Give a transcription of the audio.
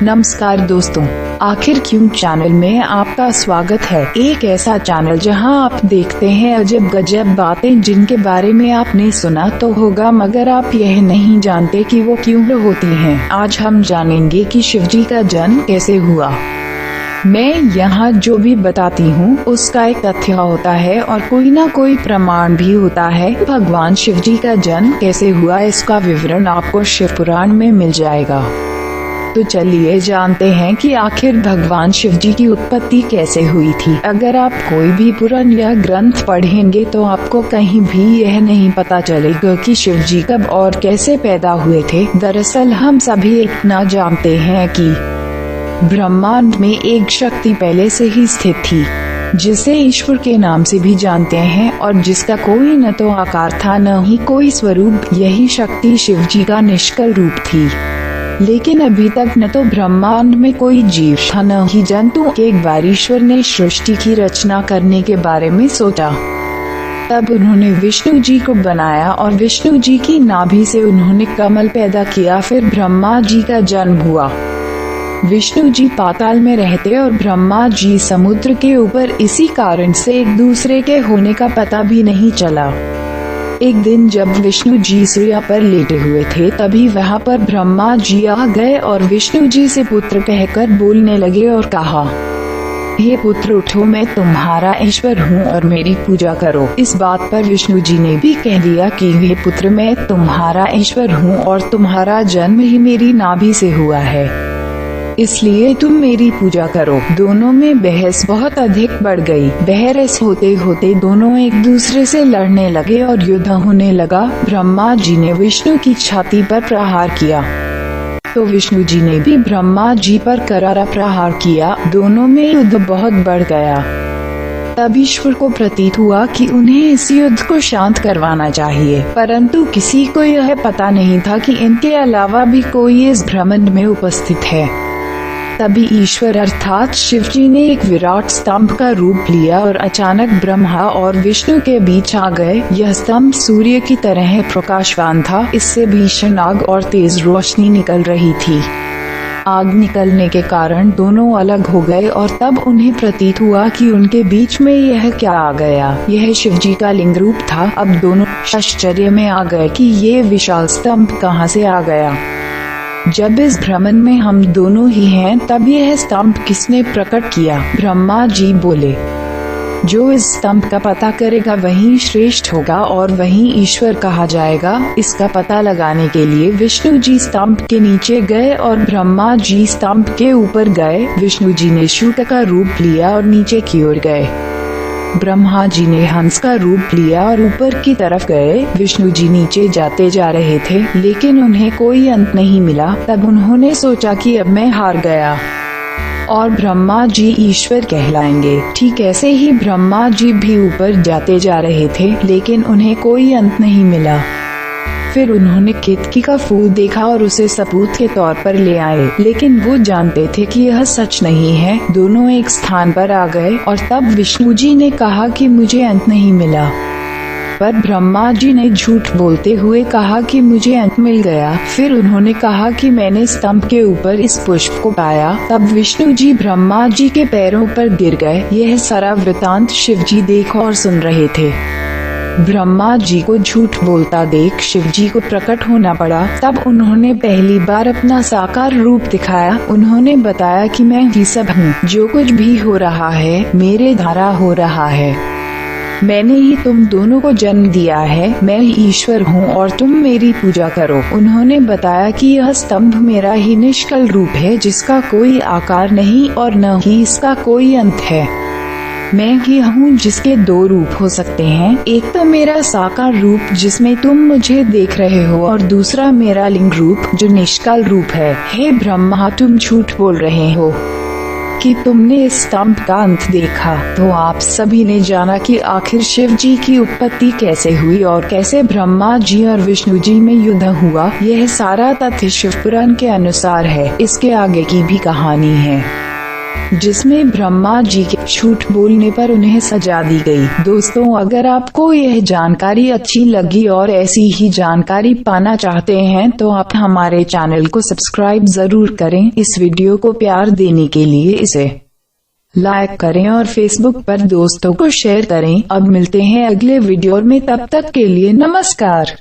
नमस्कार दोस्तों, आखिर क्यों चैनल में आपका स्वागत है। एक ऐसा चैनल जहां आप देखते हैं अजब गजब बातें जिनके बारे में आपने सुना तो होगा मगर आप यह नहीं जानते कि वो क्यों होती हैं। आज हम जानेंगे कि शिवजी का जन्म कैसे हुआ। मैं यहाँ जो भी बताती हूँ उसका एक तथ्य होता है और कोई ना कोई प्रमाण भी होता है। भगवान शिवजी का जन्म कैसे हुआ इसका विवरण आपको शिव पुराण में मिल जाएगा। तो चलिए जानते हैं कि आखिर भगवान शिवजी की उत्पत्ति कैसे हुई थी। अगर आप कोई भी पुराण या ग्रंथ पढ़ेंगे तो आपको कहीं भी यह नहीं पता चलेगा कि शिवजी कब और कैसे पैदा हुए थे। दरअसल हम सभी इतना जानते हैं कि ब्रह्मांड में एक शक्ति पहले से ही स्थित थी जिसे ईश्वर के नाम से भी जानते हैं और जिसका कोई न तो आकार था न ही कोई स्वरूप। यही शक्ति शिवजी का निष्कल रूप थी। लेकिन अभी तक न तो ब्रह्मांड में कोई जीव था न ही जंतु। एक बार ईश्वर ने सृष्टि की रचना करने के बारे में सोचा। तब उन्होंने विष्णु जी को बनाया और विष्णु जी की नाभि से उन्होंने कमल पैदा किया। फिर ब्रह्मा जी का जन्म हुआ। विष्णु जी पाताल में रहते और ब्रह्मा जी समुद्र के ऊपर। इसी कारण से एक दूसरे के होने का पता भी नहीं चला। एक दिन जब विष्णु जी सूर्य पर लेटे हुए थे तभी वहाँ पर ब्रह्मा जी आ गए और विष्णु जी से पुत्र कहकर बोलने लगे और कहा, हे पुत्र उठो, मैं तुम्हारा ईश्वर हूँ और मेरी पूजा करो। इस बात पर विष्णु जी ने भी कह दिया कि हे पुत्र, मैं तुम्हारा ईश्वर हूँ और तुम्हारा जन्म ही मेरी नाभि से हुआ है, इसलिए तुम मेरी पूजा करो। दोनों में बहस बहुत अधिक बढ़ गई। बहस होते होते दोनों एक दूसरे से लड़ने लगे और युद्ध होने लगा। ब्रह्मा जी ने विष्णु की छाती पर प्रहार किया तो विष्णु जी ने भी ब्रह्मा जी पर करारा प्रहार किया। दोनों में युद्ध बहुत बढ़ गया। तब ईश्वर को प्रतीत हुआ कि उन्हें इस युद्ध को शांत करवाना चाहिए, परंतु किसी को यह पता नहीं था कि इनके अलावा भी कोई इस ब्रह्मांड में उपस्थित है। तभी ईश्वर अर्थात शिवजी ने एक विराट स्तंभ का रूप लिया और अचानक ब्रह्मा और विष्णु के बीच आ गए। यह स्तंभ सूर्य की तरह प्रकाशवान था। इससे भीषण आग और तेज रोशनी निकल रही थी। आग निकलने के कारण दोनों अलग हो गए और तब उन्हें प्रतीत हुआ कि उनके बीच में यह क्या आ गया। यह शिवजी का लिंग रूप था। अब दोनों आश्चर्य में आ गए कि ये विशाल स्तंभ कहाँ से आ गया। जब इस ब्रह्मांड में हम दोनों ही हैं तब यह स्तंभ किसने प्रकट किया। ब्रह्मा जी बोले, जो इस स्तंभ का पता करेगा वही श्रेष्ठ होगा और वही ईश्वर कहा जाएगा। इसका पता लगाने के लिए विष्णु जी स्तंभ के नीचे गए और ब्रह्मा जी स्तंभ के ऊपर गए। विष्णु जी ने शूट का रूप लिया और नीचे की ओर गए। ब्रह्मा जी ने हंस का रूप लिया और ऊपर की तरफ गए। विष्णु जी नीचे जाते जा रहे थे लेकिन उन्हें कोई अंत नहीं मिला। तब उन्होंने सोचा कि अब मैं हार गया और ब्रह्मा जी ईश्वर कहलाएंगे। ठीक ऐसे ही ब्रह्मा जी भी ऊपर जाते जा रहे थे लेकिन उन्हें कोई अंत नहीं मिला। फिर उन्होंने केतकी का फूल देखा और उसे सबूत के तौर पर ले आए, लेकिन वो जानते थे कि यह सच नहीं है। दोनों एक स्थान पर आ गए और तब विष्णु जी ने कहा कि मुझे अंत नहीं मिला, पर ब्रह्मा जी ने झूठ बोलते हुए कहा कि मुझे अंत मिल गया। फिर उन्होंने कहा कि मैंने स्तंभ के ऊपर इस पुष्प को पाया। तब विष्णु जी ब्रह्मा जी के पैरों पर गिर गए। यह सारा वृतांत शिव जी देख और सुन रहे थे। ब्रह्मा जी को झूठ बोलता देख शिवजी को प्रकट होना पड़ा। तब उन्होंने पहली बार अपना साकार रूप दिखाया। उन्होंने बताया कि मैं ही सब हूँ, जो कुछ भी हो रहा है मेरे द्वारा हो रहा है। मैंने ही तुम दोनों को जन्म दिया है। मैं ईश्वर हूँ और तुम मेरी पूजा करो। उन्होंने बताया कि यह स्तंभ मेरा ही निष्कल रूप है जिसका कोई आकार नहीं और न ही इसका कोई अंत है। मैं ही हूँ जिसके दो रूप हो सकते हैं, एक तो मेरा साकार रूप जिसमें तुम मुझे देख रहे हो और दूसरा मेरा लिंग रूप जो निष्काल रूप है। हे ब्रह्मा, तुम झूठ बोल रहे हो कि तुमने इस स्तंभ का अंत देखा। तो आप सभी ने जाना कि आखिर शिव जी की उत्पत्ति कैसे हुई और कैसे ब्रह्मा जी और विष्णु जी में युद्ध हुआ। यह सारा तथ्य शिव पुराण के अनुसार है। इसके आगे की भी कहानी है। जिसमें ब्रह्मा जी के झूठ बोलने पर उन्हें सजा दी गई। दोस्तों, अगर आपको यह जानकारी अच्छी लगी और ऐसी ही जानकारी पाना चाहते हैं तो आप हमारे चैनल को सब्सक्राइब जरूर करें। इस वीडियो को प्यार देने के लिए इसे लाइक करें और फेसबुक पर दोस्तों को शेयर करें। अब मिलते हैं अगले वीडियो में, तब तक के लिए नमस्कार।